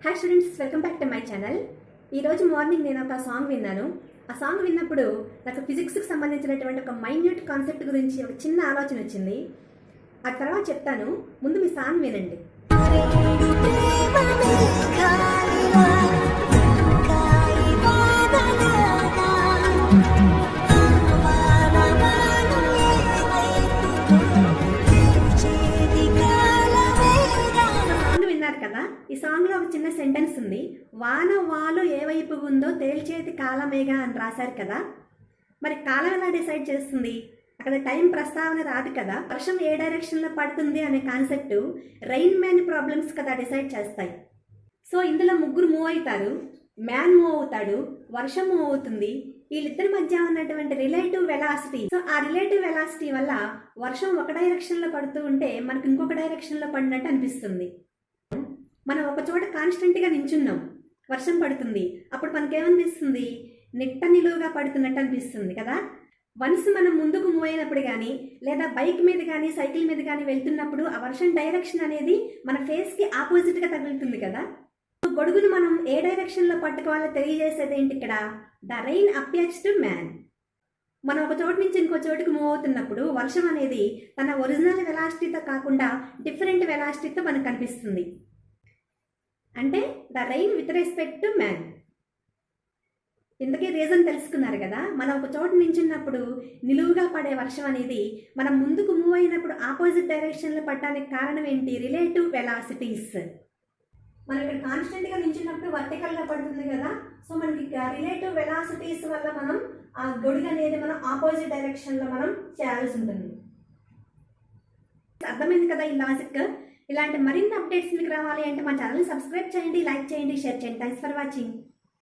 Hi students, welcome back to my channel. ఈరోజు morning నేను ఒక సాంగ్ విన్నాను. ఆ సాంగ్ విన్నప్పుడు నాకు ఫిజిక్స్కి సంబంధించినటువంటి ఒక మైన్యూట్ కాన్సెప్ట్ గురించి ఒక చిన్న ఆలోచన వచ్చింది. ఆ తర్వాత చెప్తాను, ముందు మీ సాంగ్ వినండి. కదా, ఈ సాంగ్ లో ఒక చిన్న సెంటెన్స్ ఉంది, వాన వాలు ఏ వైపు ఉందో తేల్చేది కాలమేగా అని రాశారు కదా. మరి కాలం ఎలా డిసైడ్ చేస్తుంది? అక్కడ టైం ప్రస్తావన రాదు కదా. వర్షం ఏ డైరెక్షన్ లో పడుతుంది అనే కాన్సెప్ట్ రైన్ మ్యాన్ ప్రాబ్లమ్స్ కదా డిసైడ్ చేస్తాయి. సో ఇందులో ముగ్గురు మూవ్ అవుతారు, మ్యాన్ మూవ్ అవుతాడు, వర్షం మూవ్ అవుతుంది. వీళ్ళిద్దరి మధ్య ఉన్నటువంటి రిలేటివ్ వెలాసిటీ, సో ఆ రిలేటివ్ వెలాసిటీ వల్ల వర్షం ఒక డైరెక్షన్ లో పడుతూ ఉంటే మనకు ఇంకొక డైరెక్షన్ లో పడినట్టు అనిపిస్తుంది. మనం ఒక చోట కాన్స్టెంట్గా నించున్నాం, వర్షం పడుతుంది, అప్పుడు మనకేమనిపిస్తుంది? నిట్ట నిలువుగా పడుతున్నట్టు అనిపిస్తుంది కదా. వన్స్ మనం ముందుకు మూవ్ అయినప్పుడు కానీ, లేదా బైక్ మీద కానీ సైకిల్ మీద కానీ వెళ్తున్నప్పుడు ఆ వర్షం డైరెక్షన్ అనేది మన ఫేస్కి ఆపోజిట్గా తగులుతుంది కదా. గొడుగును మనం ఏ డైరెక్షన్లో పట్టుకోవాలో తెలియజేసేది ఏంటి ఇక్కడ? The rain appears to man. మనం ఒక చోటు నుంచి ఇంకో చోటుకు మూవ్ అవుతున్నప్పుడు వర్షం అనేది తన ఒరిజినల్ వెలాసిటీతో కాకుండా డిఫరెంట్ వెలాసిటీతో మనకు కనిపిస్తుంది. అంటే the rain with respect to man. ఇందుకే రీజన్ తెలుసుకున్నారు కదా. మనం ఒక చోటు నించున్నప్పుడు నిలువుగా పడే వర్షం అనేది మనం ముందుకు మూవ్ అయినప్పుడు ఆపోజిట్ డైరెక్షన్లో పడడానికి కారణం ఏంటి? Relative velocities. మనం ఇక్కడ కాన్స్టెంట్గా నించున్నప్పుడు వర్టికల్గా పడుతుంది కదా. సో మనకి రిలేటివ్ వెలాసిటీస్ వల్ల మనం ఆ గొడుగు అనేది మనం ఆపోజిట్ డైరెక్షన్లో మనం చేయాల్సి ఉంటుంది. అర్థమైంది కదా ఈ లాజిక్. ఇలాంటి మరిన్ని అప్డేట్స్ మీకు రావాలి అంటే మా ఛానల్ని సబ్స్క్రైబ్ చేయండి, లైక్ చేయండి, షేర్ చేయండి. Thanks for watching.